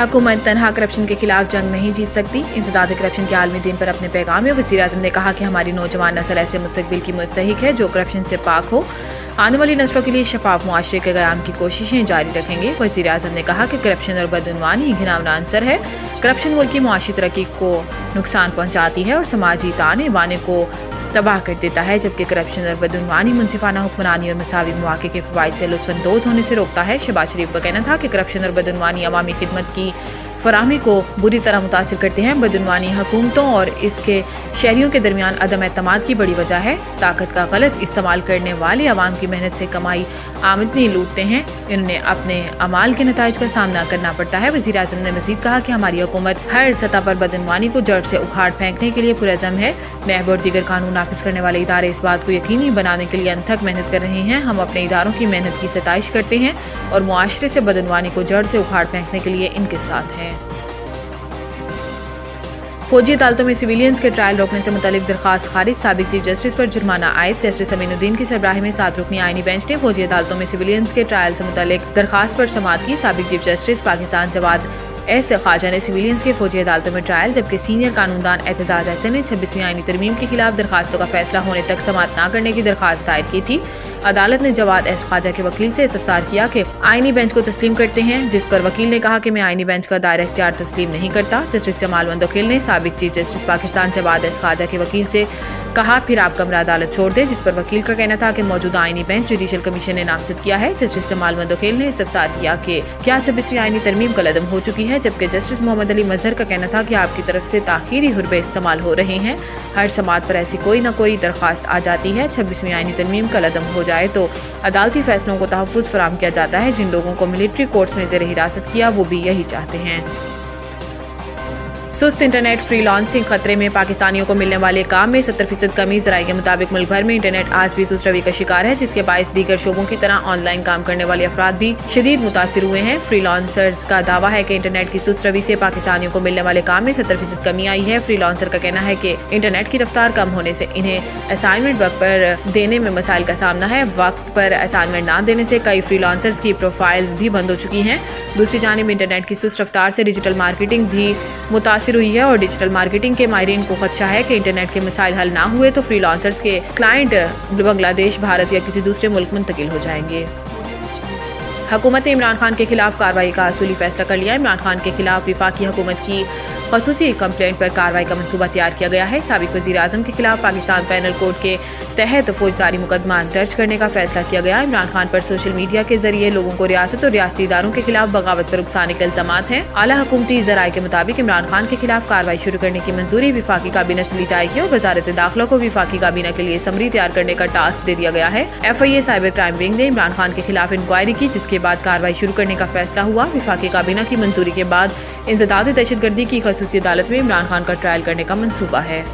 हुकूमत तनहा करप्शन के खिलाफ जंग नहीं जीत सकती। इंसदाद करप्शन के आलमी दिन पर अपने पैगाम में वज़ीर-ए-आज़म ने कहा कि हमारी नौजवान नस्ल ऐसे मुस्तकबिल की मुस्तहिक है जो करप्शन से पाक हो। आने वाली नस्लों के लिए शफाफ मुआशरे के क़याम की कोशिशें जारी रखेंगे। वज़ीर-ए-आज़म ने कहा कि करप्शन और बदउनवानी घिनौना अंसर है। करप्शन मुल्क की मुआशी तरक्की को नुकसान पहुँचाती है और समाजी ताने बाने को तबाह कर देता है, जबकि करप्शन और बदउनवानी मुनसिफाना हुक्मरानी और मसावी मौके के फ़वाइद से लुत्फ़अंदोज़ होने से रोकता है। शहबाज शरीफ का कहना था कि करप्शन और बदउनवानी अवामी खिदमत की फराहमी को बुरी तरह मुतासिर करते हैं। बदउनवानी हुकूमतों और इसके शहरियों के दरमियान अदम एतमाद की बड़ी वजह है। ताकत का गलत इस्तेमाल करने वाले अवाम की मेहनत से कमाई आमदनी लूटते हैं। इन्हें अपने अमाल के नताइज का सामना करना पड़ता है। वज़ीर-ए-आज़म ने मज़ीद कहा कि हमारी हुकूमत हर सतह पर बदउनवानी को जड़ से उखाड़ फेंकने के लिए पुरअज़म है। नैब और दीगर कानून नाफिज करने वाले इदारे इस बात को यकीनी बनाने के लिए अनथक मेहनत कर रहे हैं। हम अपने इदारों की मेहनत की सताइश करते हैं और मुआशरे से बदउनवानी को जड़ से उखाड़ फेंकने के लिए इनके साथ हैं। फौजी अदालतों में सिविलियंस के ट्रायल रोकने से मुतालिक दरखास्त खारिज। साबिक चीफ जस्टिस पर जुर्माना आयद। जस्टिस अमीनुद्दीन की सरबराही में 7 रुकनी आईनी बेंच ने फौजी अदालतों में सिविलियंस के ट्रायल से मुतालिक दरखास्त पर समाअत की। साबिक chief justice Pakistan Jawad S Khwaja ने सिविलियंस के फौजी अदालतों में ट्रायल, जबकि सीनियर कानूनदान एतजाज एहसन ने 26वीं आईनी तरमीम के खिलाफ दरखास्तों का फैसला होने तक समाअत न करने की दरखास्त दायर की थी। अदालत ने जवाद एस ख्वाजा के वकील से इस्तफसार किया कि आईनी बेंच को तस्लीम करते हैं, जिस पर वकील ने कहा कि मैं आईनी बेंच का दायरा इख्तियार तस्लीम नहीं करता। जस्टिस जमाल मंदोखिल ने साबिक chief justice Pakistan Jawad S Khwaja के वकील से कहा फिर आप कमरा अदालत छोड़ दें, जिस पर वकील का कहना था कि मौजूदा आईनी बेंच जुडिशल कमीशन ने नामजद किया है। जस्टिस जमाल मंदोखिल ने इस्तफसार किया कि क्या 26वीं आईनी तरमीम कलअदम हो चुकी है, जबकि जस्टिस मोहम्मद अली मजहर का कहना था कि आपकी तरफ से ताखीरी हुर्बे इस्तेमाल हो रहे हैं। हर समात पर ऐसी कोई न कोई दरखास्त आ जाती है। 26वीं आईनी तरमीम कलअदम हो जाए तो अदालती फैसलों को तहफ़्फ़ुज़ फराहम किया जाता है। जिन लोगों को मिलिट्री कोर्ट्स में ज़ेर हिरासत किया वो भी यही चाहते हैं। सुस्त इंटरनेट फ्रीलांसिंग खतरे में। पाकिस्तानियों को मिलने वाले काम में 70% कमी। ज़राए के मुताबिक मुल्क भर में इंटरनेट आज भी सुस्त रवि का शिकार है, जिसके बायस दीगर शोबों की तरह ऑनलाइन काम करने वाले अफराद भी शदीद मुतासिर हुए हैं। फ्रीलांसर्स का दावा है कि इंटरनेट की सुस्त रवि से पाकिस्तानियों को मिलने वाले काम में 70% कमी आई है। फ्रीलांसर का कहना है कि इंटरनेट की रफ्तार कम होने से इन्हें असाइनमेंट वक्त पर देने में मसाइल का सामना है। वक्त पर असाइनमेंट न देने से कई फ्रीलांसर्स की प्रोफाइल्स भी बंद हो चुकी हैं। दूसरी जानिब इंटरनेट की सुस्त रफ्तार से डिजिटल मार्केटिंग भी मुतासिर हुई है और डिजिटल मार्केटिंग के माहिरीन को खदशा है कि इंटरनेट के मसाइल हल ना हुए तो फ्रीलांसर्स के क्लाइंट बांग्लादेश, भारत या किसी दूसरे मुल्क मुंतकिल हो जाएंगे। हुकूमत ने इमरान खान के खिलाफ कार्रवाई का असूली फैसला कर लिया। इमरान खान के खिलाफ विफाकी हुकूमत की खसूसी कंप्लेंट पर कार्रवाई का मंसूबा तैयार किया गया है। साबिक वज़ीर-ए-आज़म के खिलाफ पाकिस्तान पैनल कोड के तहत फौजदारी मुकदमा दर्ज करने का फैसला किया गया। इमरान खान पर सोशल मीडिया के जरिए लोगों को रियासत और रियासती इदारों के खिलाफ बगावत पर उकसाने के इल्जामात हैं। आला हुकूमती ज़राए के मुताबिक इमरान खान के खिलाफ कार्रवाई शुरू करने की मंजूरी विफाकी काबीना से ली जाएगी और वजारत दाखिला को विफाकी काबीना के लिए समरी तैयार करने का टास्क दे दिया गया है। FIA साइबर क्राइम विंग ने इमरान खान के खिलाफ इंक्वायरी की, जिसके बाद कार्रवाई शुरू करने का फैसला हुआ। विफाकी काबीना की मंजूरी के बाद इंसदाद दहशतगर्दी की खसूसी अदालत में इमरान खान का ट्रायल करने का मंसूबा है।